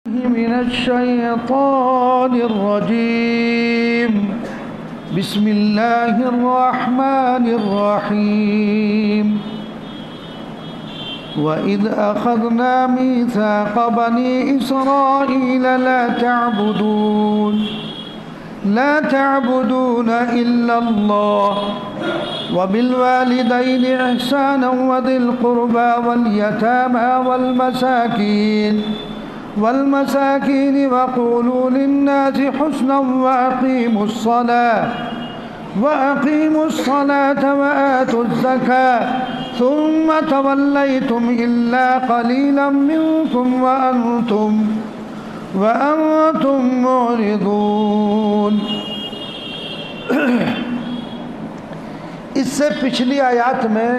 من الشيطان الرجيم بسم الله الرحمن الرحيم وإذ أخذنا ميثاق بني إسرائيل لا تعبدون إلا الله وبالوالدين إحسانا وذي القربى واليتامى والمساكين وقولوا للناس حسنا وأقيموا الصلاة وآتوا الزكاة ثم توليتم إلا قليلا منكم وأنتم معرضون۔ اس سے پچھلی آیات میں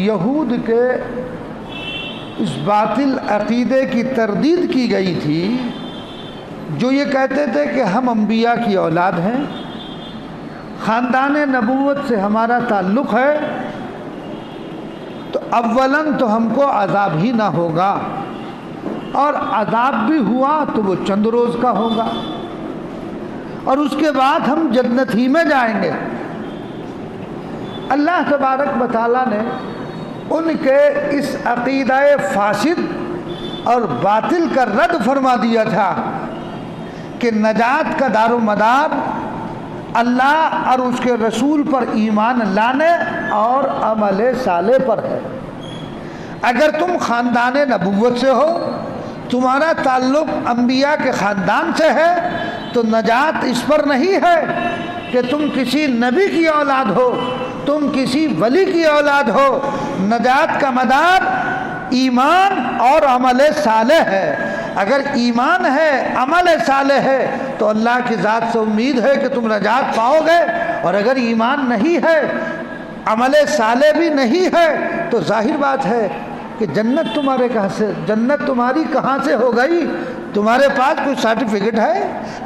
یہود کے اس باطل عقیدے کی تردید کی گئی تھی جو یہ کہتے تھے کہ ہم انبیاء کی اولاد ہیں، خاندان نبوت سے ہمارا تعلق ہے، تو اولاً تو ہم کو عذاب ہی نہ ہوگا، اور عذاب بھی ہوا تو وہ چند روز کا ہوگا، اور اس کے بعد ہم جنت ہی میں جائیں گے۔ اللہ تبارک و تعالیٰ نے ان کے اس عقیدہ فاسد اور باطل کا رد فرما دیا تھا کہ نجات کا دار و مدار اللہ اور اس کے رسول پر ایمان لانے اور عمل صالح پر ہے۔ اگر تم خاندان نبوت سے ہو، تمہارا تعلق انبیاء کے خاندان سے ہے، تو نجات اس پر نہیں ہے کہ تم کسی نبی کی اولاد ہو، تم کسی ولی کی اولاد ہو۔ نجات کا مدار ایمان اور عمل صالح ہے۔ اگر ایمان ہے، عمل صالح ہے، تو اللہ کی ذات سے امید ہے کہ تم نجات پاؤ گے، اور اگر ایمان نہیں ہے، عمل صالح بھی نہیں ہے، تو ظاہر بات ہے کہ جنت تمہاری کہاں سے ہو گئی؟ تمہارے پاس کوئی سرٹیفکیٹ ہے؟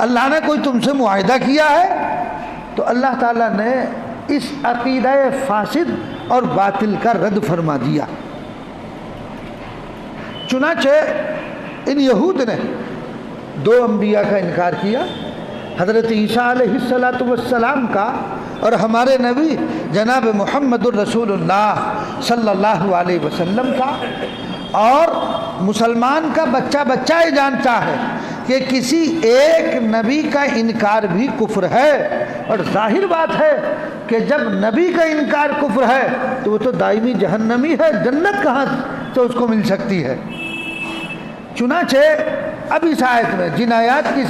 اللہ نے کوئی تم سے معاہدہ کیا ہے؟ تو اللہ تعالیٰ نے اس عقیدہ فاسد اور باطل کا رد فرما دیا۔ چنانچہ ان یہود نے دو انبیاء کا انکار کیا، حضرت عیسیٰ علیہ السلام کا اور ہمارے نبی جناب محمد الرسول اللہ صلی اللہ علیہ وسلم کا۔ اور مسلمان کا بچہ یہ جانتا ہے کہ کسی ایک نبی کا انکار بھی کفر ہے، اور ظاہر بات ہے کہ جب نبی کا انکار کفر ہے تو وہ تو دائمی جہنمی ہے، جنت کہاں سے اس کو مل سکتی ہے؟ چنانچہ اب اس آیت میں جن آیات کی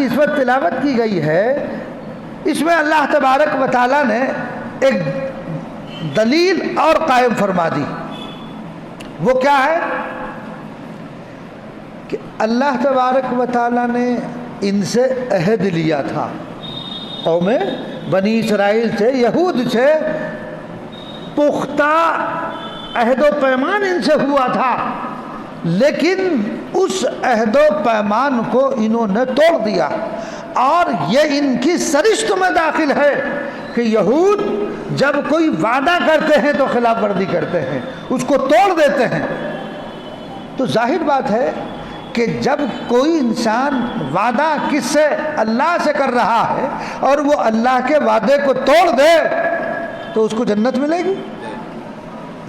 اس وقت تلاوت کی گئی ہے، اس میں اللہ تبارک و تعالیٰ نے ایک دلیل اور قائم فرما دی۔ وہ کیا ہے کہ اللہ تبارک و تعالیٰ نے ان سے عہد لیا تھا، قوم بنی اسرائیل سے، یہود سے پختہ عہد و پیمان ان سے ہوا تھا، لیکن اس عہد و پیمان کو انہوں نے توڑ دیا، اور یہ ان کی سرشت میں داخل ہے کہ یہود جب کوئی وعدہ کرتے ہیں تو خلاف ورزی کرتے ہیں، اس کو توڑ دیتے ہیں۔ تو ظاہر بات ہے کہ جب کوئی انسان وعدہ کس سے؟ اللہ سے کر رہا ہے، اور وہ اللہ کے وعدے کو توڑ دے تو اس کو جنت ملے گی؟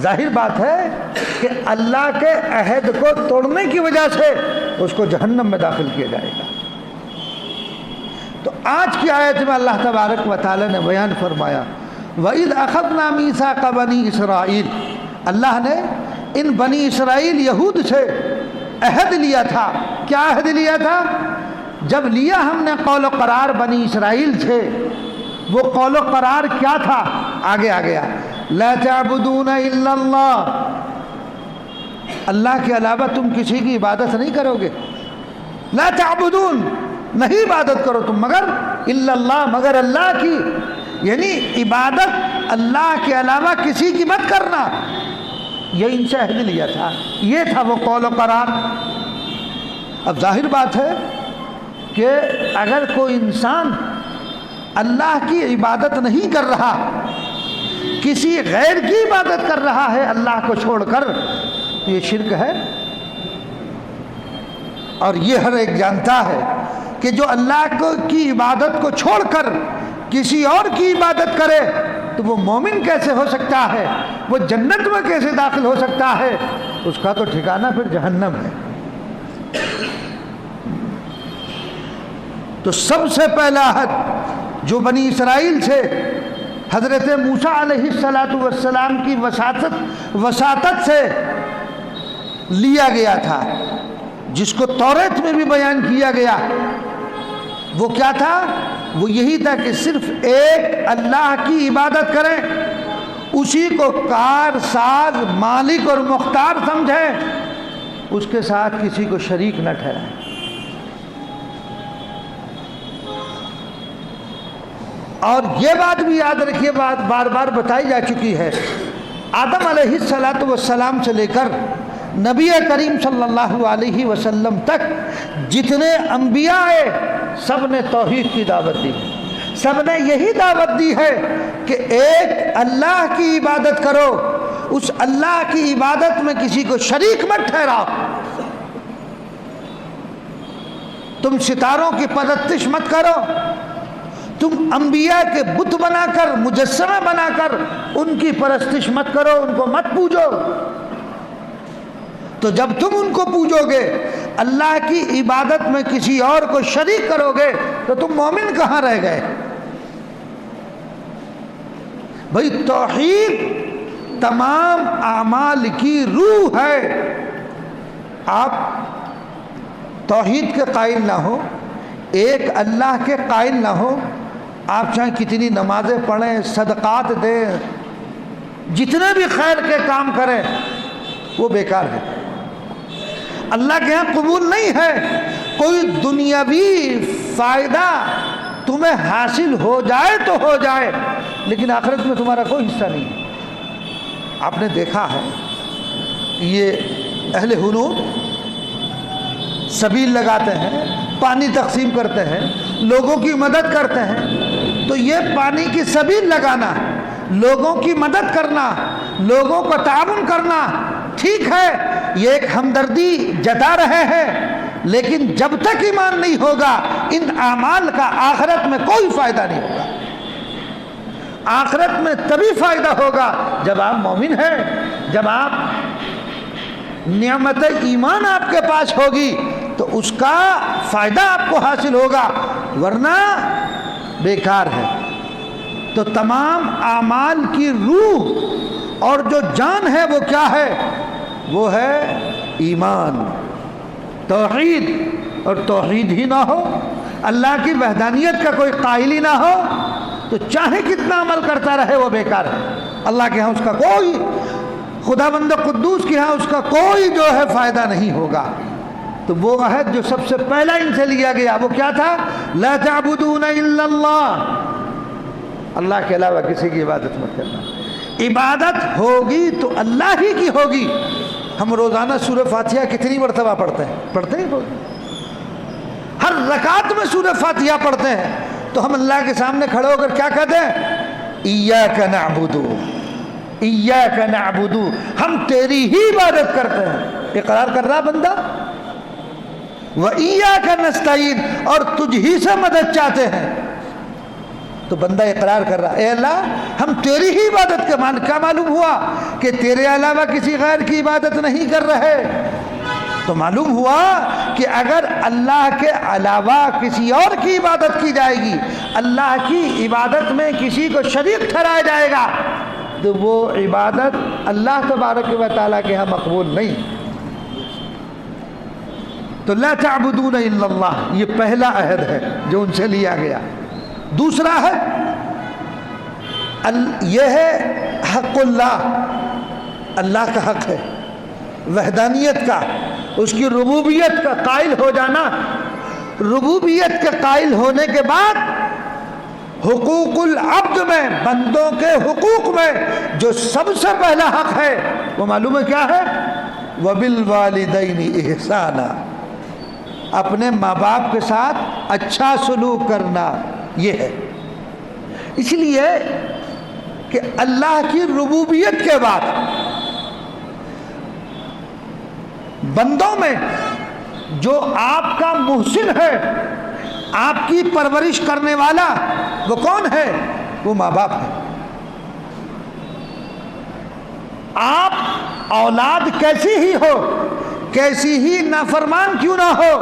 ظاہر بات ہے کہ اللہ کے عہد کو توڑنے کی وجہ سے اس کو جہنم میں داخل کیا جائے گا۔ تو آج کی آیت میں اللہ تبارک و تعالی نے بیان فرمایا، وَإِذْ أَخَذْنَا مِيثَاقَ بَنِي إِسْرَائِيلَ، اللہ نے ان بنی اسرائیل یہود سے عہد لیا تھا۔ کیا عہد لیا تھا؟ جب لیا ہم نے قول و قرار بنی اسرائیل سے، وہ قول و قرار کیا تھا؟ آگے آ گیا، لا تعبدون الا اللہ، اللہ کے علاوہ تم کسی کی عبادت نہیں کرو گے۔ لا تعبدون، نہیں عبادت کرو تم مگر الا اللہ، مگر اللہ کی، یعنی عبادت اللہ کے علاوہ کسی کی مت کرنا۔ یہ ان سے عہد لیا تھا، یہ تھا وہ قول و قرار۔ اب ظاہر بات ہے کہ اگر کوئی انسان اللہ کی عبادت نہیں کر رہا، کسی غیر کی عبادت کر رہا ہے اللہ کو چھوڑ کر، یہ شرک ہے، اور یہ ہر ایک جانتا ہے کہ جو اللہ کی عبادت کو چھوڑ کر کسی اور کی عبادت کرے تو وہ مومن کیسے ہو سکتا ہے، وہ جنت میں کیسے داخل ہو سکتا ہے؟ اس کا تو ٹھکانہ پھر جہنم ہے۔ تو سب سے پہلا عہد جو بنی اسرائیل سے حضرت موسیٰ علیہ السلام کی وساطت سے لیا گیا تھا، جس کو توریت میں بھی بیان کیا گیا، وہ کیا تھا؟ وہ یہی تھا کہ صرف ایک اللہ کی عبادت کریں، اسی کو کار ساز مالک اور مختار سمجھیں، اس کے ساتھ کسی کو شریک نہ ٹھہرائیں۔ اور یہ بات بھی یاد رکھیے، بات بار بار بتائی جا چکی ہے، آدم علیہ السلام سے لے کر نبی کریم صلی اللہ علیہ وسلم تک جتنے انبیاء آئے سب نے توحید کی دعوت دی، سب نے یہی دعوت دی ہے کہ ایک اللہ کی عبادت کرو، اس اللہ کی عبادت میں کسی کو شریک مت ٹھہراؤ، تم ستاروں کی پرستش مت کرو، تم انبیاء کے بت بنا کر مجسمہ بنا کر ان کی پرستش مت کرو، ان کو مت پوجو۔ تو جب تم ان کو پوجو گے، اللہ کی عبادت میں کسی اور کو شریک کرو گے، تو تم مومن کہاں رہ گئے؟ بھئی توحید تمام اعمال کی روح ہے۔ آپ توحید کے قائل نہ ہو، ایک اللہ کے قائل نہ ہو، آپ چاہے کتنی نمازیں پڑھیں، صدقات دیں، جتنے بھی خیر کے کام کریں، وہ بیکار ہے، اللہ کے ہاں قبول نہیں ہے۔ کوئی دنیاوی فائدہ تمہیں حاصل ہو جائے تو ہو جائے، لیکن آخرت میں تمہارا کوئی حصہ نہیں ہے۔ آپ نے دیکھا ہے یہ اہل حنوط سبیل لگاتے ہیں، پانی تقسیم کرتے ہیں، لوگوں کی مدد کرتے ہیں، تو یہ پانی کی سبیل لگانا، لوگوں کی مدد کرنا، لوگوں کو تعاون کرنا ٹھیک ہے، یہ ایک ہمدردی جتا رہے ہیں، لیکن جب تک ایمان نہیں ہوگا ان اعمال کا آخرت میں کوئی فائدہ نہیں ہوگا۔ آخرت میں تبھی فائدہ ہوگا جب آپ مومن ہیں، جب آپ نعمت ایمان آپ کے پاس ہوگی تو اس کا فائدہ آپ کو حاصل ہوگا، ورنہ بیکار ہے۔ تو تمام اعمال کی روح اور جو جان ہے وہ کیا ہے؟ وہ ہے ایمان، توحید۔ اور توحید ہی نہ ہو، اللہ کی وحدانیت کا کوئی قائل ہی نہ ہو، تو چاہے کتنا عمل کرتا رہے وہ بیکار ہے۔ اللہ کے ہاں اس کا کوئی، خدا بند قدوس کے ہاں اس کا کوئی جو ہے فائدہ نہیں ہوگا۔ تو وہ عہد جو سب سے پہلا ان سے لیا گیا وہ کیا تھا؟ لا تعبدون الا اللہ، اللہ کے علاوہ کسی کی عبادت مت کرنا۔ عبادت ہوگی تو اللہ ہی کی ہوگی۔ ہم روزانہ سورہ فاتحہ کتنی مرتبہ پڑھتے ہیں؟ پڑھتے ہی ہر رکعت میں سورہ فاتحہ پڑھتے ہیں، تو ہم اللہ کے سامنے کھڑے ہو کر کیا کہتے ہیں؟ ایاک نعبد، ایاک نعبد، ہم تیری ہی عبادت کرتے ہیں۔ اقرار کر رہا بندہ، وَإِيَّاكَ نَسْتَعِينُ، اور تجھ ہی سے مدد چاہتے ہیں۔ تو بندہ اقرار کر رہا، اے اللہ ہم تیری ہی عبادت کے کیا معلوم ہوا کہ تیرے علاوہ کسی غیر کی عبادت نہیں کر رہے؟ تو معلوم ہوا کہ اگر اللہ کے علاوہ کسی اور کی عبادت کی جائے گی، اللہ کی عبادت میں کسی کو شریک ٹھہرایا جائے گا، تو وہ عبادت اللہ تبارک و تعالیٰ کے ہاں مقبول نہیں۔ تو لا تعبدون الا اللہ، یہ پہلا عہد ہے جو ان سے لیا گیا۔ دوسرا ہے یہ ہے حق اللہ، اللہ کا حق ہے، وحدانیت کا، اس کی ربوبیت کا قائل ہو جانا۔ ربوبیت کے قائل ہونے کے بعد حقوق العبد میں، بندوں کے حقوق میں جو سب سے پہلا حق ہے وہ معلوم ہے کیا ہے؟ وَبِالْوَالِدَيْنِ إِحْسَانًا، اپنے ماں باپ کے ساتھ اچھا سلوک کرنا، یہ ہے۔ اس لیے کہ اللہ کی ربوبیت کے بعد بندوں میں جو آپ کا محسن ہے، آپ کی پرورش کرنے والا، وہ کون ہے؟ وہ ماں باپ ہے۔ آپ اولاد کیسی ہی ہو، کیسی ہی نافرمان کیوں نہ ہو،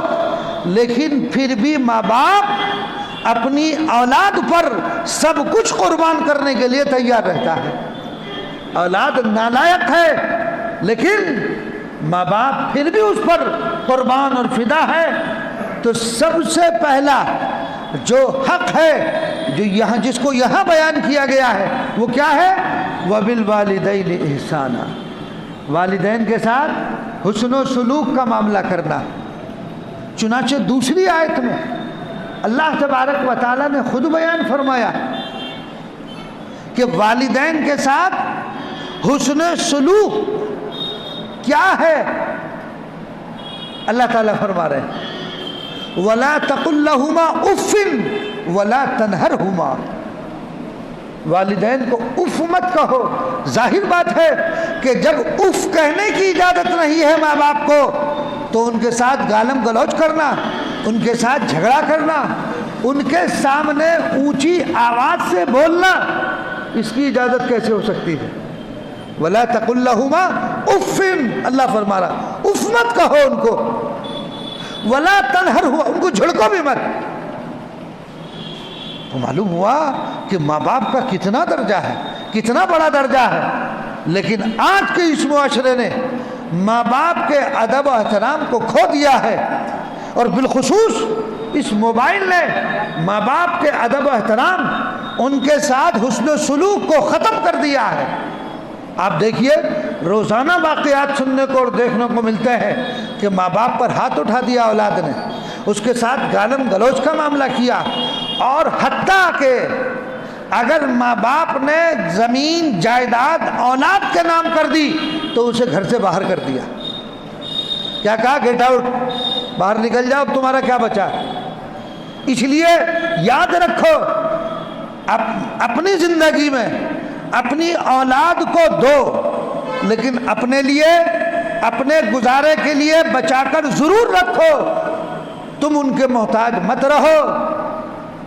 لیکن پھر بھی ماں باپ اپنی اولاد پر سب کچھ قربان کرنے کے لیے تیار رہتا ہے۔ اولاد نالائق ہے لیکن ماں باپ پھر بھی اس پر قربان اور فدا ہے۔ تو سب سے پہلا جو حق ہے، جو یہاں جس کو یہاں بیان کیا گیا ہے، وہ کیا ہے؟ وَبِالْوَالِدَيْنِ إِحْسَانًا، والدین کے ساتھ حسن و سلوک کا معاملہ کرنا۔ چنانچہ دوسری آیت میں اللہ تبارک و تعالیٰ نے خود بیان فرمایا کہ والدین کے ساتھ حسن سلوک کیا ہے۔ اللہ تعالیٰ فرما رہے ہیں وَلَا تَقُلْ لَهُمَا اُفٍّ وَلَا تَنْهَرْهُمَا، والدین کو اف مت کہو۔ ظاہر بات ہے کہ جب اف کہنے کی اجازت نہیں ہے ماں باپ کو، تو ان کے ساتھ گالم گلوچ کرنا، ان کے ساتھ جھگڑا کرنا، ان کے سامنے اونچی آواز سے بولنا، اس کی اجازت کیسے ہو سکتی ہے؟ وَلَا تَقُلْ لَهُمَا اُفٍّ، اللہ فرما رہا اف مت کہو ان کو، وَلَا تَنْهَرْهُمَا، ان کو جھڑکو بھی مت۔ تو معلوم ہوا کہ ماں باپ کا کتنا درجہ ہے، کتنا بڑا درجہ ہے۔ لیکن آج کے اس معاشرے نے ماں باپ کے ادب و احترام کو کھو دیا ہے، اور بالخصوص اس موبائل نے ماں باپ کے ادب و احترام، ان کے ساتھ حسن و سلوک کو ختم کر دیا ہے۔ آپ دیکھیے روزانہ واقعات سننے کو اور دیکھنے کو ملتے ہیں کہ ماں باپ پر ہاتھ اٹھا دیا اولاد نے، اس کے ساتھ گالم گلوچ کا معاملہ کیا، اور حتیٰ کہ اگر ماں باپ نے زمین جائیداد اولاد کے نام کر دی تو اسے گھر سے باہر کر دیا۔ کیا کہا؟ گیٹ آؤٹ، باہر نکل جاؤ، اب تمہارا کیا بچا۔ اس لیے یاد رکھو اپنی زندگی میں اپنی اولاد کو دو، لیکن اپنے لیے، اپنے گزارے کے لیے بچا کر ضرور رکھو۔ تم ان کے محتاج مت رہو۔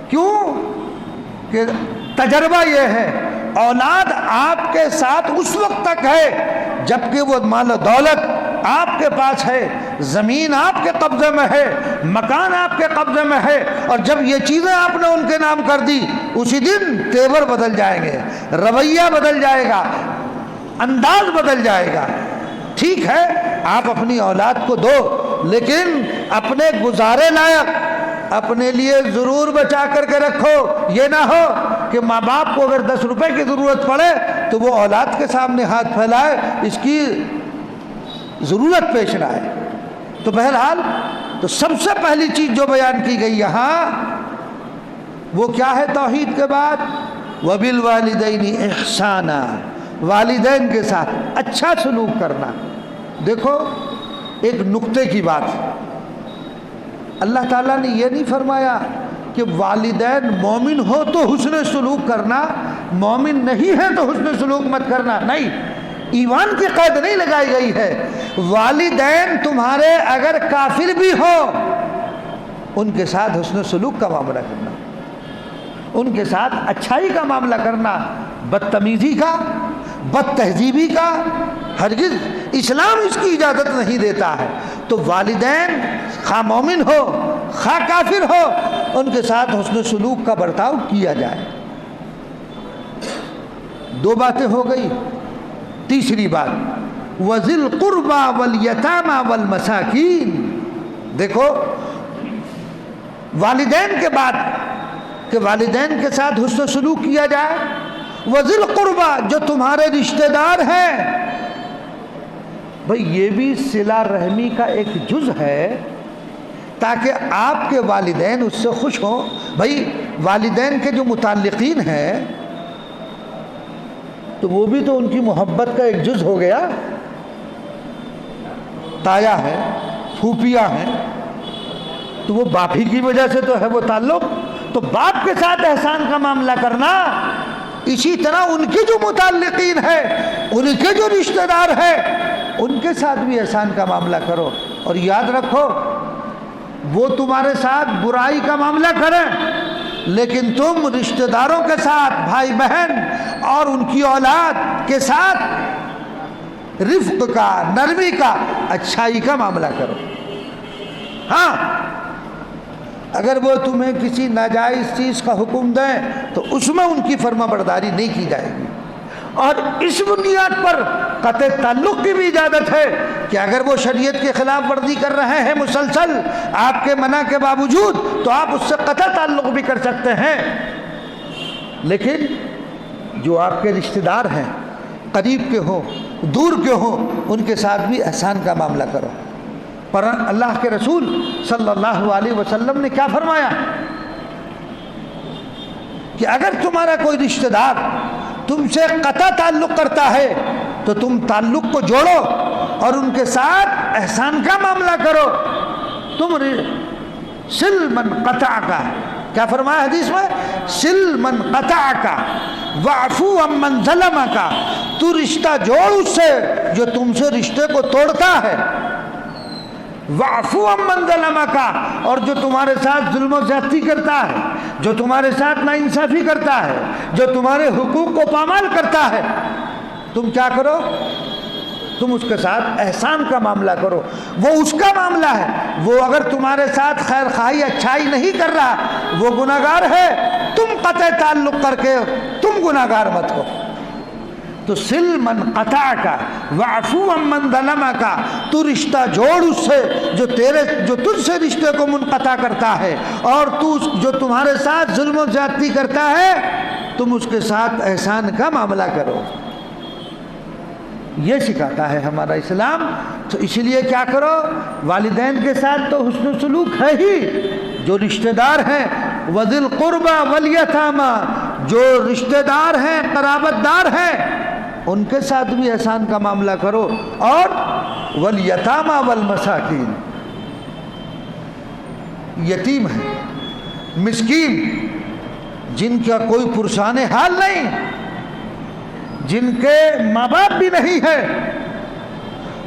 کیوں؟ کہ تجربہ یہ ہے اولاد آپ کے ساتھ اس وقت تک ہے جب کہ وہ مال و دولت آپ کے پاس ہے، زمین آپ کے قبضے میں ہے، مکان آپ کے قبضے میں ہے، اور جب یہ چیزیں آپ نے ان کے نام کر دی، اسی دن تیور بدل جائیں گے، رویہ بدل جائے گا، انداز بدل جائے گا۔ ٹھیک ہے آپ اپنی اولاد کو دو، لیکن اپنے گزارے لائق اپنے لیے ضرور بچا کر کے رکھو۔ یہ نہ ہو کہ ماں باپ کو اگر 10 روپے کی ضرورت پڑے تو وہ اولاد کے سامنے ہاتھ پھیلائے، اس کی ضرورت پیش نہ آئے۔ تو بہرحال تو سب سے پہلی چیز جو بیان کی گئی یہاں وہ کیا ہے؟ توحید کے بعد وَبِالْوَالِدَيْنِ إِحْسَانًا، والدین کے ساتھ اچھا سلوک کرنا۔ دیکھو ایک نقطے کی بات، اللہ تعالیٰ نے یہ نہیں فرمایا کہ والدین مومن ہو تو حسن سلوک کرنا، مومن نہیں ہے تو حسن سلوک مت کرنا۔ نہیں، ایمان کی قید نہیں لگائی گئی ہے۔ والدین تمہارے اگر کافر بھی ہو، ان کے ساتھ حسن سلوک کا معاملہ کرنا، ان کے ساتھ اچھائی کا معاملہ کرنا، بدتمیزی کا، بد تہذیبی کا ہرگز اسلام اس کی اجازت نہیں دیتا ہے۔ تو والدین خواہ مومن ہو خواہ کافر ہو، ان کے ساتھ حسن سلوک کا برتاؤ کیا جائے۔ دو باتیں ہو گئی۔ تیسری بات وَذِي الْقُرْبَى وَالْيَتَامَى وَالْمَسَاكِينَ، دیکھو والدین کے بعد کہ والدین کے ساتھ حسن سلوک کیا جائے، وَذِي الْقُرْبَى جو تمہارے رشتہ دار ہیں، بھئی یہ بھی صلہ رحمی کا ایک جز ہے، تاکہ آپ کے والدین اس سے خوش ہوں۔ بھئی والدین کے جو متعلقین ہیں تو وہ بھی تو ان کی محبت کا ایک جز ہو گیا، تایا ہے، پھوپھیاں ہیں، تو وہ باپ ہی کی وجہ سے تو ہے وہ تعلق۔ تو باپ کے ساتھ احسان کا معاملہ کرنا، اسی طرح ان کے جو متعلقین ہیں، ان کے جو رشتہ دار ہیں، ان کے ساتھ بھی احسان کا معاملہ کرو۔ اور یاد رکھو وہ تمہارے ساتھ برائی کا معاملہ کریں، لیکن تم رشتہ داروں کے ساتھ، بھائی بہن اور ان کی اولاد کے ساتھ رفق کا، نرمی کا، اچھائی کا معاملہ کرو۔ ہاں، اگر وہ تمہیں کسی ناجائز چیز کا حکم دیں تو اس میں ان کی فرما برداری نہیں کی جائے گی، اور اس بنیاد پر قطع تعلق کی بھی اجازت ہے کہ اگر وہ شریعت کے خلاف ورزی کر رہے ہیں مسلسل آپ کے منع کے باوجود، تو آپ اس سے قطع تعلق بھی کر سکتے ہیں۔ لیکن جو آپ کے رشتہ دار ہیں، قریب کے ہوں دور کے ہوں، ان کے ساتھ بھی احسان کا معاملہ کرو۔ پر اللہ کے رسول صلی اللہ علیہ وسلم نے کیا فرمایا کہ اگر تمہارا کوئی رشتہ دار تم سے قطع تعلق کرتا ہے تو تم تعلق کو جوڑو اور ان کے ساتھ احسان کا معاملہ کرو۔ تم سل من قطع کا، کیا فرمایا حدیث میں؟ سل من قطع کا واعفو عمن ظلم کا، تو رشتہ جوڑ اس سے جو تم سے رشتے کو توڑتا ہے، واعفو عمن ظلم کا، اور جو تمہارے ساتھ ظلم و زیادتی کرتا ہے، جو تمہارے ساتھ ناانصافی کرتا ہے، جو تمہارے حقوق کو پامال کرتا ہے، تم کیا کرو؟ تم اس کے ساتھ احسان کا معاملہ کرو۔ وہ اس کا معاملہ ہے، وہ اگر تمہارے ساتھ خیر خواہی اچھائی نہیں کر رہا، وہ گناہگار ہے، تم قطع تعلق کر کے تم گناہگار مت ہو۔ تو سل من قطع کا واعفو عمن ظلم کا، تو رشتہ جوڑ اس سے جو تجھ سے رشتے کو منقطع کرتا ہے، اور تو جو تمہارے ساتھ ظلم و زیادتی کرتا ہے تم اس کے ساتھ احسان کا معاملہ کرو۔ یہ سکھاتا ہے ہمارا اسلام۔ تو اس لیے کیا کرو؟ والدین کے ساتھ تو حسن سلوک ہے ہی، جو رشتہ دار ہیں وذی القربى والیتامی، جو رشتہ دار ہیں قرابت دار ہیں ان کے ساتھ بھی احسان کا معاملہ کرو، اور والیتامی والمساکین، یتیم ہیں، مسکین، جن کا کوئی پرسان حال نہیں، جن کے ماں باپ بھی نہیں ہے،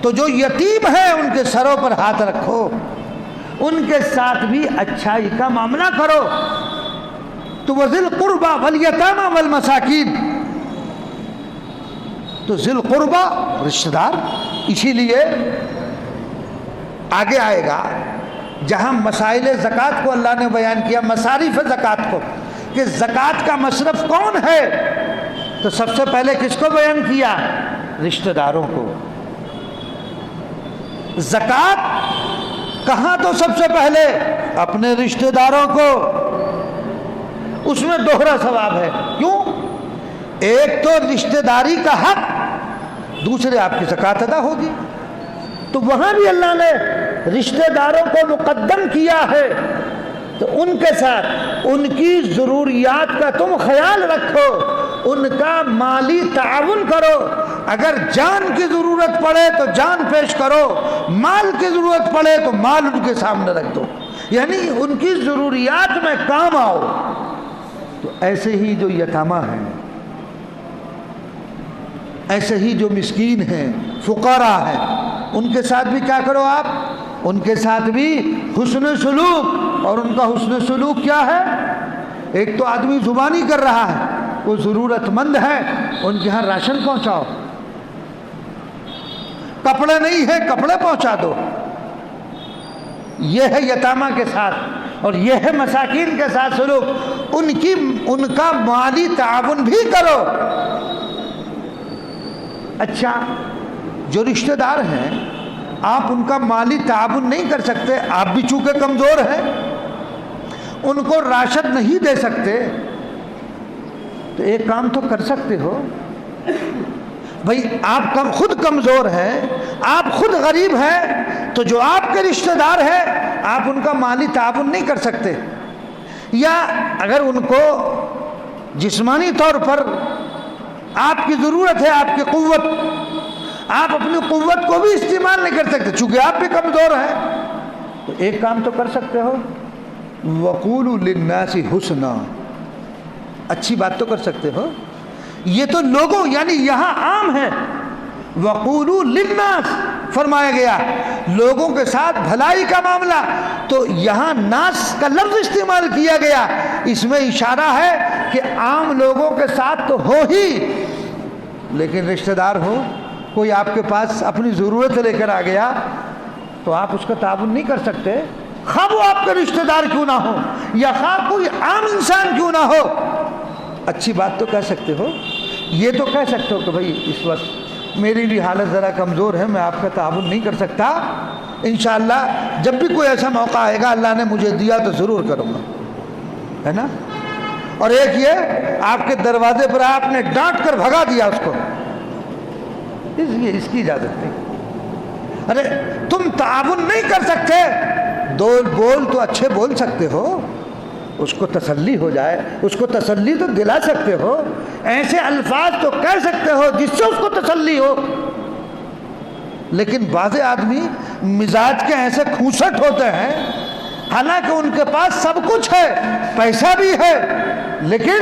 تو جو یتیم ہے ان کے سروں پر ہاتھ رکھو، ان کے ساتھ بھی اچھائی کا معاملہ کرو۔ تو وذی القربى والیتامی والمساکین، تو ذی القربى رشتہ دار، اسی لیے آگے آئے گا جہاں مسائل زکوٰۃ کو اللہ نے بیان کیا، مصارف زکوٰۃ کو، کہ زکوٰۃ کا مصرف کون ہے، تو سب سے پہلے کس کو بیان کیا؟ رشتہ داروں کو۔ زکوٰۃ کہاں؟ تو سب سے پہلے اپنے رشتہ داروں کو۔ اس میں دوہرا ثواب ہے، کیوں؟ ایک تو رشتہ داری کا حق، دوسرے آپ کی زکوٰۃ ادا ہوگی، تو وہاں بھی اللہ نے رشتہ داروں کو مقدم کیا ہے۔ تو ان کے ساتھ ان کی ضروریات کا تم خیال رکھو، ان کا مالی تعاون کرو۔ اگر جان کی ضرورت پڑے تو جان پیش کرو، مال کی ضرورت پڑے تو مال ان کے سامنے رکھ دو، یعنی ان کی ضروریات میں کام آؤ۔ تو ایسے ہی جو یتامہ ہیں، ایسے ہی جو مسکین ہیں، فقراء ہیں، ان کے ساتھ بھی کیا کرو آپ؟ ان کے ساتھ بھی حسن سلوک۔ اور ان کا حسن سلوک کیا ہے؟ ایک تو آدمی زبانی کر رہا ہے، وہ ضرورت مند ہے، ان کے ہاں راشن پہنچاؤ، کپڑے نہیں ہیں کپڑے پہنچا دو۔ یہ ہے یتامہ کے ساتھ، اور یہ ہے مساکین کے ساتھ سلوک۔ ان کا مالی تعاون بھی کرو۔ اچھا، جو رشتہ دار ہیں آپ ان کا مالی تعاون نہیں کر سکتے، آپ بھی چونکہ کمزور ہیں، ان کو راشن نہیں دے سکتے، تو ایک کام تو کر سکتے ہو بھائی، آپ خود کمزور ہیں، آپ خود غریب ہیں، تو جو آپ کے رشتہ دار ہیں آپ ان کا مالی تعاون نہیں کر سکتے، یا اگر ان کو جسمانی طور پر آپ کی ضرورت ہے، آپ کی قوت، آپ اپنی قوت کو بھی استعمال نہیں کر سکتے چونکہ آپ بھی کمزور ہیں، تو ایک کام تو کر سکتے ہو، وَقُولُوا لِلنَّاسِ حُسْنًا، اچھی بات تو کر سکتے ہو۔ یہ تو لوگوں یعنی یہاں عام ہے، وَقُولُوا لِلنَّاسِ فرمایا گیا، لوگوں کے ساتھ بھلائی کا معاملہ، تو یہاں ناس کا لفظ استعمال کیا گیا، اس میں اشارہ ہے کہ عام لوگوں کے ساتھ تو ہو ہی، لیکن رشتہ دار ہو، کوئی آپ کے پاس اپنی ضرورت لے کر آ گیا تو آپ اس کا تعاون نہیں کر سکتے، خواہ وہ آپ کے رشتہ دار کیوں نہ ہو یا خواہ کوئی عام انسان کیوں نہ ہو، اچھی بات تو کہہ سکتے ہو، یہ تو کہہ سکتے ہو کہ بھائی اس وقت میری بھی حالت ذرا کمزور ہے، میں آپ کا تعاون نہیں کر سکتا، انشاءاللہ جب بھی کوئی ایسا موقع آئے گا اللہ نے مجھے دیا تو ضرور کروں گا، ہے نا۔ اور ایک یہ آپ کے دروازے پر آپ نے ڈانٹ کر بھگا دیا اس کو، اس کی اجازت نہیں۔ ارے تم تعاون نہیں کر سکتے، دو بول تو اچھے بول سکتے ہو، اس کو تسلی ہو جائے، اس کو تسلی تو دلا سکتے ہو، ایسے الفاظ تو کہہ سکتے ہو جس سے اس کو تسلی ہو، لیکن بعض آدمی مزاج کے ایسے کھوسٹ ہوتے ہیں، حالانکہ ان کے پاس سب کچھ ہے، پیسہ بھی ہے، لیکن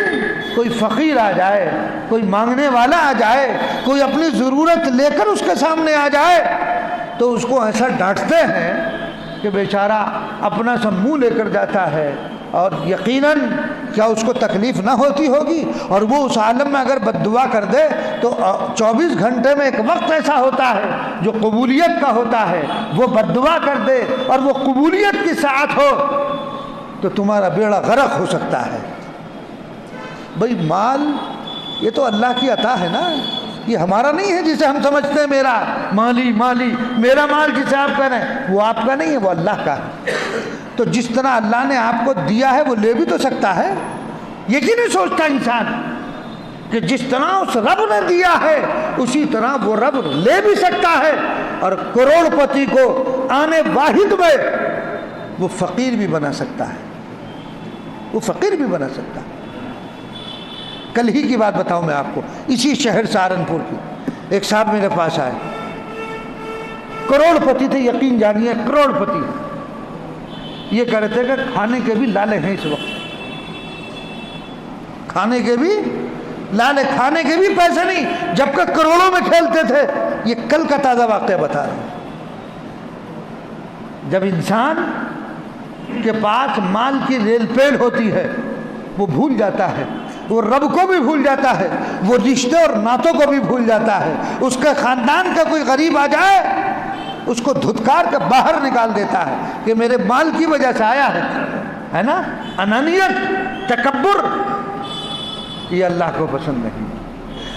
کوئی فقیر آ جائے، کوئی مانگنے والا آ جائے، کوئی اپنی ضرورت لے کر اس کے سامنے آ جائے تو اس کو ایسا ڈانٹتے ہیں کہ بیچارہ اپنا سا منہ لے کر جاتا ہے، اور یقیناً کیا اس کو تکلیف نہ ہوتی ہوگی، اور وہ اس عالم میں اگر بد دعا کر دے تو 24 گھنٹے میں ایک وقت ایسا ہوتا ہے جو قبولیت کا ہوتا ہے، وہ بد دعا کر دے اور وہ قبولیت کی ساعت ہو تو تمہارا بیڑا غرق ہو سکتا ہے۔ بھئی مال یہ تو اللہ کی عطا ہے نا، یہ ہمارا نہیں ہے جسے ہم سمجھتے ہیں میرا مالی، میرا مال جسے آپ کہہ رہے ہیں وہ آپ کا نہیں ہے، وہ اللہ کا ہے۔ تو جس طرح اللہ نے آپ کو دیا ہے وہ لے بھی تو سکتا ہے، یہ کیوں نہیں سوچتا انسان کہ جس طرح اس رب نے دیا ہے اسی طرح وہ رب لے بھی سکتا ہے، اور کروڑ پتی کو آنے واحد میں وہ فقیر بھی بنا سکتا ہے، وہ فقیر بھی بنا سکتا ہے۔ کل ہی کی بات بتاؤں میں آپ کو، اسی شہر سہارنپور کی، ایک صاحب میرے پاس آئے، کروڑ پتی تھے، یقین جانیے کروڑ پتی، یہ کہہ رہے تھے کہ کھانے کے بھی لالے ہیں اس وقت، کھانے کے بھی لالے، کھانے کے بھی پیسے نہیں، جبکہ کروڑوں میں کھیلتے تھے۔ یہ کل کا تازہ واقعہ بتا رہا ہوں۔ جب انسان کے پاس مال کی ریل پیڑ ہوتی ہے وہ بھول جاتا ہے، وہ رب کو بھی بھول جاتا ہے، وہ رشتے اور ناتوں کو بھی بھول جاتا ہے، اس کے خاندان کا کوئی غریب آ جائے اس کو دھتکار کے باہر نکال دیتا ہے کہ میرے مال کی وجہ سے آیا ہے نا۔ انانیت، تکبر، یہ اللہ کو پسند نہیں،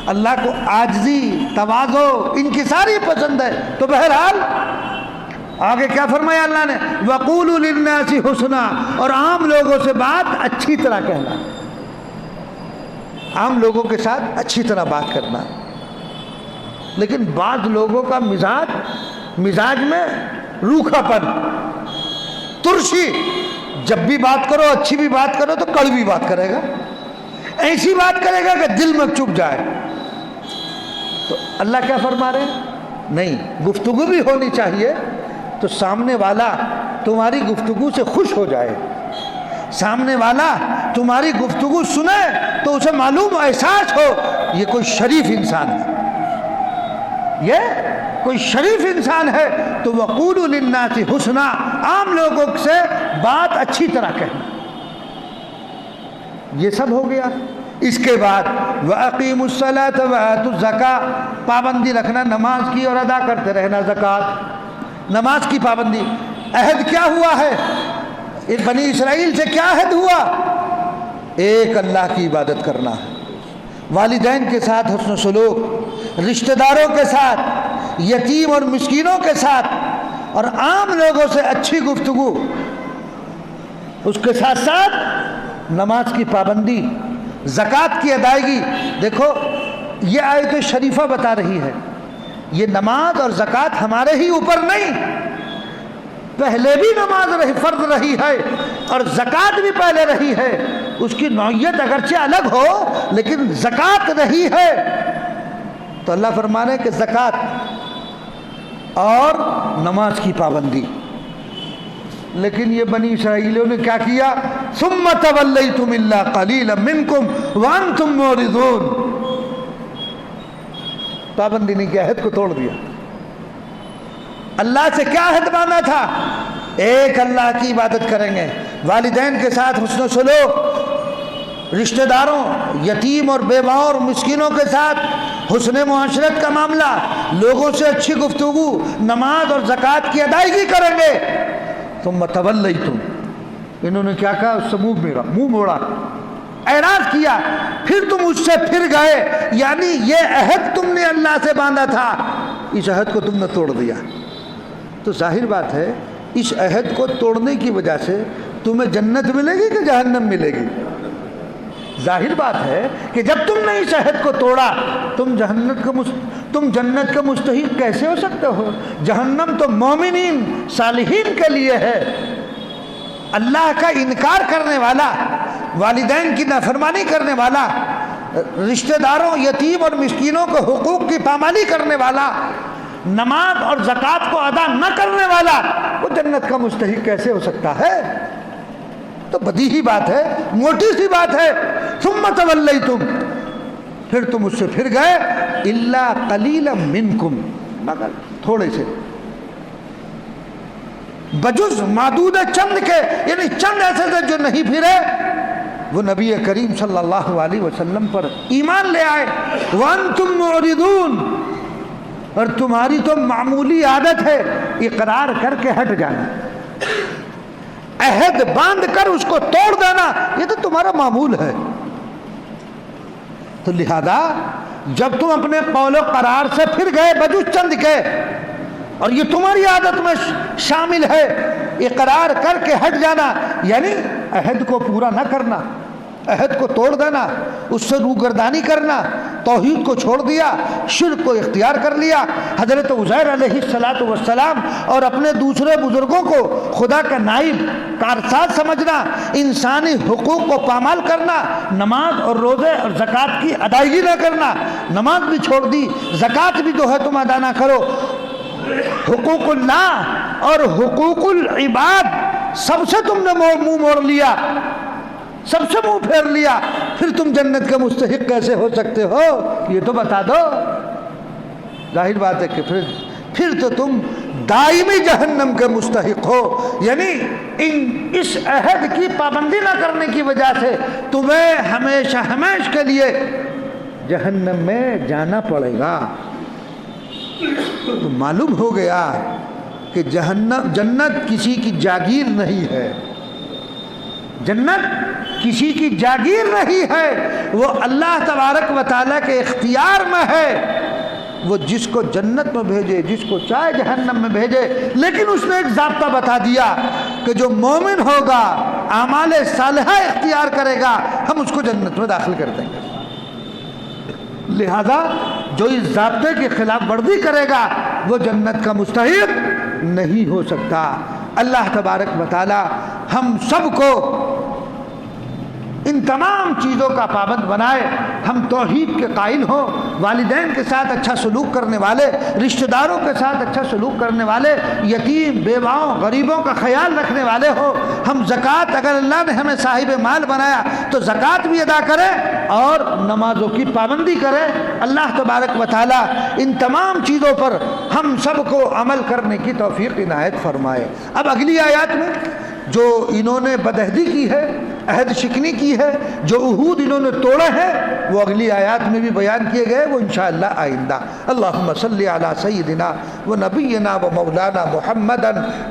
اللہ کو عاجزی، تواضع، انکساری پسند ہے۔ تو بہرحال آگے کیا فرمایا اللہ نے، وَقُولُوا لِلنَّاسِ حُسْنًا، اور عام لوگوں سے بات اچھی طرح کہنا، عام لوگوں کے ساتھ اچھی طرح بات کرنا۔ لیکن بعض لوگوں کا مزاج میں روکھا پن، ترشی، جب بھی بات کرو اچھی بھی بات کرو تو کڑوی بات کرے گا، ایسی بات کرے گا کہ دل میں چپ جائے۔ تو اللہ کیا فرما رہے ہیں، نہیں، گفتگو بھی ہونی چاہیے تو سامنے والا تمہاری گفتگو سے خوش ہو جائے، سامنے والا تمہاری گفتگو سنے تو اسے معلوم احساس ہو یہ کوئی شریف انسان ہے، یہ کوئی شریف انسان ہے۔ تو وَقُولُوا لِلنَّاسِ حُسْنًا، عام لوگوں سے بات اچھی طرح کہنا، یہ سب ہو گیا۔ اس کے بعد وَأَقِيمُوا الصَّلَاةَ وَآتُوا الزَّكَاةَ، پابندی رکھنا نماز کی اور ادا کرتے رہنا زکوٰۃ، نماز کی پابندی۔ عہد کیا ہوا ہے، اس بنی اسرائیل سے کیا عہد ہوا، ایک اللہ کی عبادت کرنا ہے، والدین کے ساتھ حسن سلوک، رشتہ داروں کے ساتھ، یتیم اور مسکینوں کے ساتھ، اور عام لوگوں سے اچھی گفتگو، اس کے ساتھ ساتھ نماز کی پابندی، زکوٰۃ کی ادائیگی۔ دیکھو یہ آیت شریفہ بتا رہی ہے یہ نماز اور زکوٰۃ ہمارے ہی اوپر نہیں، پہلے بھی نماز فرض رہی ہے اور زکوٰۃ بھی پہلے رہی ہے، اس کی نوعیت اگرچہ الگ ہو لیکن زکوٰۃ رہی ہے۔ تو اللہ فرما رہے ہیں کہ زکوٰۃ اور نماز کی پابندی، لیکن یہ بنی اسرائیلیوں نے کیا کیا، ثم تولیتم الا قلیلا منکم وانتم معرضون، پابندی نہیں کیا، عہد کو توڑ دیا۔ اللہ سے کیا عہد باندھا تھا؟ ایک اللہ کی عبادت کریں گے، والدین کے ساتھ حسن و سلوک، رشتہ داروں، یتیم اور بیواؤں اور مسکینوں کے ساتھ حسن معاشرت کا معاملہ، لوگوں سے اچھی گفتگو، نماز اور زکوٰۃ کی ادائیگی کریں گے۔ ثم تولیتم، انہوں نے کیا کہا؟ اس سے منہ موڑا، اعراض کیا، پھر تم اس سے پھر گئے، یعنی یہ عہد تم نے اللہ سے باندھا تھا، اس عہد کو تم نے توڑ دیا۔ تو ظاہر بات ہے اس عہد کو توڑنے کی وجہ سے تمہیں جنت ملے گی کہ جہنم ملے گی؟ ظاہر بات ہے کہ جب تم نے اس عہد کو توڑا تم جنت کا مستحق کیسے ہو سکتے ہو؟ جہنم تو مومنین صالحین کے لیے ہے۔ اللہ کا انکار کرنے والا، والدین کی نافرمانی کرنے والا، رشتہ داروں، یتیم اور مسکینوں کے حقوق کی پامالی کرنے والا، نماز اور زکوٰۃ کو ادا نہ کرنے والا، وہ جنت کا مستحق کیسے ہو سکتا ہے؟ تو بدیہی بات ہے، موٹی سی بات ہے۔ ثم تولیتم، پھر تم اس سے پھر گئے، الا قلیلا منکم، مگر تھوڑے سے، بجز معدود چند کے، یعنی چند ایسے تھے جو نہیں پھرے، وہ نبی کریم صلی اللہ علیہ وسلم پر ایمان لے آئے۔ وانتم معرضون، اور تمہاری تو معمولی عادت ہے اقرار کر کے ہٹ جانا، عہد باندھ کر اس کو توڑ دینا، یہ تو تمہارا معمول ہے۔ تو لہذا جب تم اپنے قول و قرار سے پھر گئے بجز چند کے، اور یہ تمہاری عادت میں شامل ہے اقرار کر کے ہٹ جانا، یعنی عہد کو پورا نہ کرنا، عہد کو توڑ دینا، اس سے روگردانی کرنا، توحید کو چھوڑ دیا، شرک کو اختیار کر لیا، حضرت عزیر علیہ السلام اور اپنے دوسرے بزرگوں کو خدا کا نائب کارساز سمجھنا، انسانی حقوق کو پامال کرنا، نماز اور روزے اور زکوٰۃ کی ادائیگی نہ کرنا، نماز بھی چھوڑ دی، زکوٰۃ بھی جو ہے تم ادا نہ کرو، حقوق اللہ اور حقوق العباد سب سے تم نے منہ موڑ لیا، سب سے منہ پھیر لیا، پھر تم جنت کے مستحق کیسے ہو سکتے ہو؟ یہ تو بتا دو۔ ظاہر بات ہے کہ پھر تو تم دائمی جہنم کے مستحق ہو، یعنی اس عہد کی پابندی نہ کرنے کی وجہ سے تمہیں ہمیشہ ہمیشہ کے لیے جہنم میں جانا پڑے گا۔ تو معلوم ہو گیا کہ جنت کسی کی جاگیر نہیں ہے، جنت کسی کی جاگیر نہیں ہے، وہ اللہ تبارک و تعالیٰ کے اختیار میں ہے، وہ جس کو جنت میں بھیجے، جس کو چاہے جہنم میں بھیجے، لیکن اس نے ایک ضابطہ بتا دیا کہ جو مومن ہوگا، اعمال صالحہ اختیار کرے گا، ہم اس کو جنت میں داخل کر دیں گے۔ لہذا جو اس ضابطے کی خلاف ورزی کرے گا وہ جنت کا مستحق نہیں ہو سکتا۔ اللہ تبارک و تعالی ہم سب کو ان تمام چیزوں کا پابند بنائے، ہم توحید کے قائل ہوں، والدین کے ساتھ اچھا سلوک کرنے والے، رشتہ داروں کے ساتھ اچھا سلوک کرنے والے، یتیم بیواؤں غریبوں کا خیال رکھنے والے ہو، ہم زکوٰۃ، اگر اللہ نے ہمیں صاحب مال بنایا تو زکوٰۃ بھی ادا کریں اور نمازوں کی پابندی کریں۔ اللہ تبارک و تعالی ان تمام چیزوں پر ہم سب کو عمل کرنے کی توفیق عنایت فرمائے۔ اب اگلی آیات میں جو انہوں نے بدعہدی کی ہے، عہد شکنی کی ہے، جو عہود انہوں نے توڑے ہیں، وہ اگلی آیات میں بھی بیان کیے گئے، وہ انشاءاللہ آئندہ۔ اللہم صلی علی سیدنا و نبینا و مولانا محمدا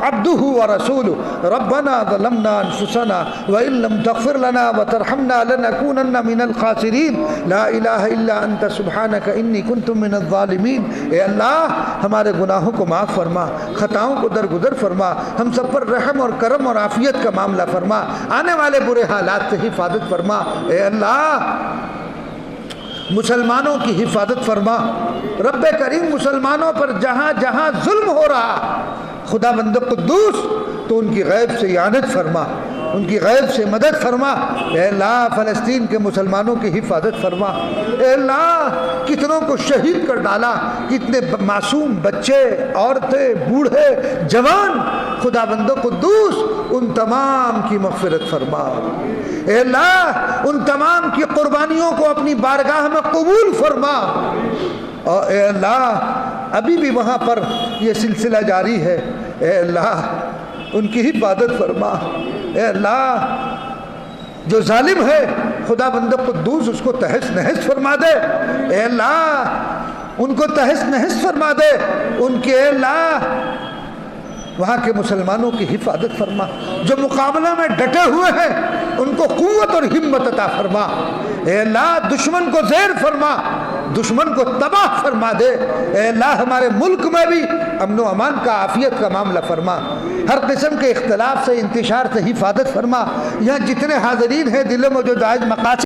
عبدہ و رسولہ ربنا ظلمنا انفسنا وان لم تغفر لنا وترحمنا لنکونن من الخاسرین لا الہ الا انت سبحانک انی کنت من الظالمین۔ اے اللہ ہمارے گناہوں کو معاف فرما، خطاؤں کو درگزر فرما، ہم سب پر رحم اور کرم اور عافیت کا معاملہ فرما، آنے والے برے حالات سے حفاظت فرما۔ اے اللہ مسلمانوں کی حفاظت فرما، رب کریم مسلمانوں پر جہاں جہاں ظلم ہو رہا، خدا بند قدوس تو ان کی غیب سے اعانت فرما، ان کی غیب سے مدد فرما۔ اے اللہ فلسطین کے مسلمانوں کی حفاظت فرما۔ اے اللہ کتنوں کو شہید کر ڈالا، کتنے معصوم بچے، عورتیں، بوڑھے، جوان، خدا بند قدوس ان تمام کی مغفرت فرما۔ اے اللہ ان تمام کی قربانیوں کو اپنی بارگاہ میں قبول فرما۔ اور اے اللہ ابھی بھی وہاں پر یہ سلسلہ جاری ہے۔ اے اللہ ان کی حفاظت فرما۔ اے اللہ جو ظالم ہے خدا بندہ قدوس اس کو تہس نہس فرما دے۔ اے اللہ ان کو تہس نہس فرما دے، ان کے اے اللہ وہاں کے مسلمانوں کی حفاظت فرما۔ جو مقابلہ میں ڈٹے ہوئے ہیں ان کو قوت اور ہمت عطا فرما۔ اے اللہ دشمن کو زیر فرما، دشمن کو تباہ فرما دے۔ اے اللہ ہمارے ملک میں بھی امن و امان کا، عافیت کا معاملہ فرما۔ ہر قسم کے اختلاف سے، انتشار سے حفاظت فرما۔ یہاں جتنے حاضرین ہیں دل میں جو جائز مقاصد